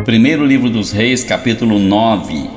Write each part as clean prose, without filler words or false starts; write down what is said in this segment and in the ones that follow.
Primeiro livro dos Reis, capítulo 9.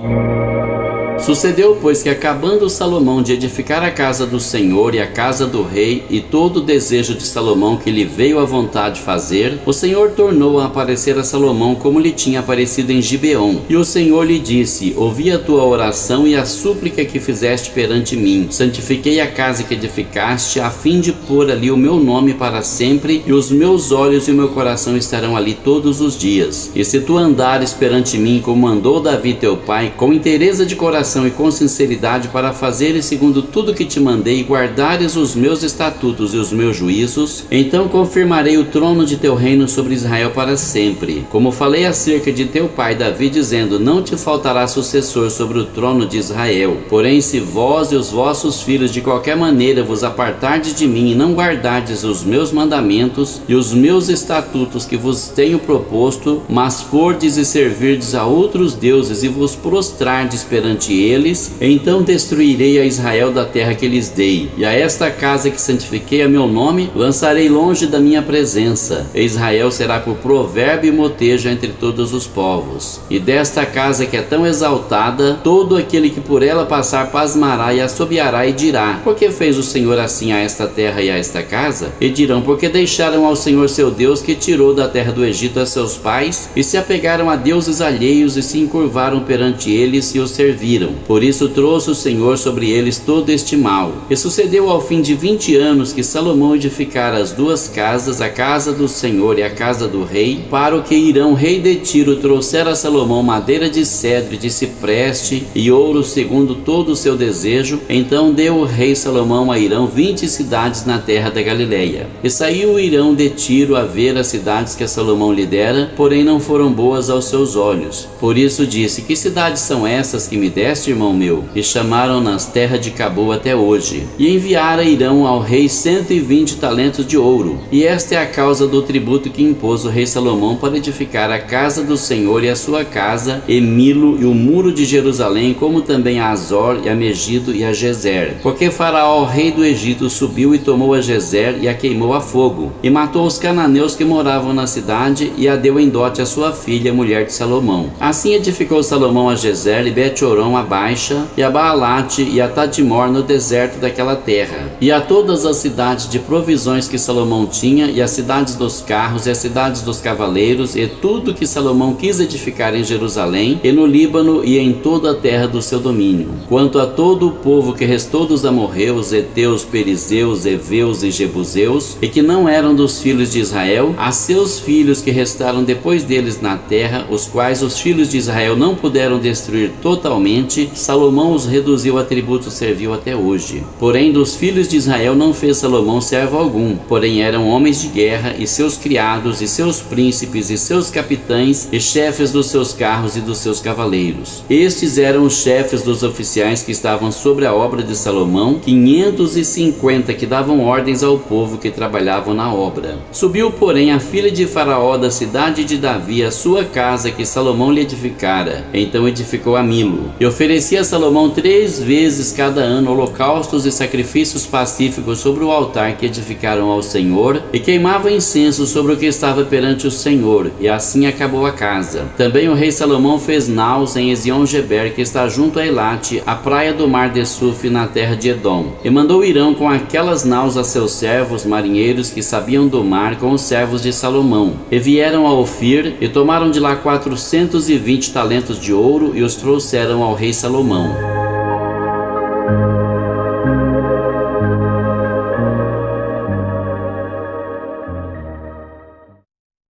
Sucedeu, pois, que acabando Salomão de edificar a casa do Senhor e a casa do rei, e todo o desejo de Salomão que lhe veio à vontade fazer, o Senhor tornou a aparecer a Salomão como lhe tinha aparecido em Gibeon. E o Senhor lhe disse: ouvi a tua oração e a súplica que fizeste perante mim. Santifiquei a casa que edificaste, a fim de pôr ali o meu nome para sempre, e os meus olhos e o meu coração estarão ali todos os dias. E se tu andares perante mim como andou Davi teu pai, com inteireza de coração e com sinceridade, para fazeres segundo tudo que te mandei, e guardares os meus estatutos e os meus juízos, então confirmarei o trono de teu reino sobre Israel para sempre. Como falei acerca de teu pai Davi, dizendo: não te faltará sucessor sobre o trono de Israel. Porém, se vós e os vossos filhos de qualquer maneira vos apartardes de mim e não guardardes os meus mandamentos e os meus estatutos que vos tenho proposto, mas fordes e servirdes a outros deuses e vos prostrardes perante eles, então destruirei a Israel da terra que lhes dei, e a esta casa que santifiquei a meu nome lançarei longe da minha presença, e Israel será por provérbio e motejo entre todos os povos. E desta casa que é tão exaltada, todo aquele que por ela passar pasmará e assobiará e dirá: por que fez o Senhor assim a esta terra e a esta casa? E dirão: porque deixaram ao Senhor seu Deus, que tirou da terra do Egito a seus pais, e se apegaram a deuses alheios e se encurvaram perante eles e os serviram. Por isso trouxe o Senhor sobre eles todo este mal. E sucedeu ao fim de 20 anos que Salomão edificara as duas casas, a casa do Senhor e a casa do rei, para o que Hirão, rei de Tiro, trouxera a Salomão madeira de cedro e de cipreste e ouro segundo todo o seu desejo. Então deu o rei Salomão a Hirão 20 cidades na terra da Galileia. E saiu Hirão de Tiro a ver as cidades que Salomão lhe dera, porém não foram boas aos seus olhos. Por isso disse: que cidades são essas que me deste, irmão meu? E chamaram-nas terra de Cabo até hoje. E enviara Hirão ao rei 120 talentos de ouro. E esta é a causa do tributo que impôs o rei Salomão para edificar a casa do Senhor e a sua casa, e Milo e o muro de Jerusalém, como também a Azor e a Megido e a Gezer. Porque Faraó, rei do Egito, subiu e tomou a Gezer e a queimou a fogo, e matou os cananeus que moravam na cidade, e a deu em dote a sua filha, mulher de Salomão. Assim edificou Salomão a Gezer e Bet-horon a Baixa, e a Baalate e a Tadmor no deserto daquela terra, e a todas as cidades de provisões que Salomão tinha, e as cidades dos carros e as cidades dos cavaleiros, e tudo que Salomão quis edificar em Jerusalém e no Líbano e em toda a terra do seu domínio. Quanto a todo o povo que restou dos amorreus, heteus, perizeus, heveus e jebuseus, e que não eram dos filhos de Israel, a seus filhos que restaram depois deles na terra, os quais os filhos de Israel não puderam destruir totalmente, Salomão os reduziu a tributo servil até hoje. Porém, dos filhos de Israel não fez Salomão servo algum, porém eram homens de guerra, e seus criados, e seus príncipes, e seus capitães, e chefes dos seus carros e dos seus cavaleiros. Estes eram os chefes dos oficiais que estavam sobre a obra de Salomão, 550, que davam ordens ao povo que trabalhavam na obra. Subiu, porém, a filha de Faraó da cidade de Davi a sua casa que Salomão lhe edificara. Então edificou a Milo, e oferecia a Salomão 3 vezes cada ano holocaustos e sacrifícios pacíficos sobre o altar que edificaram ao Senhor, e queimava incenso sobre o que estava perante o Senhor, e assim acabou a casa. Também o rei Salomão fez naus em Ezion-Geber, que está junto a Elate, a praia do mar de Suf, na terra de Edom. E mandou Hirão com aquelas naus a seus servos marinheiros que sabiam do mar, com os servos de Salomão. E vieram a Ofir, e tomaram de lá 420 talentos de ouro, e os trouxeram ao rei Salomão.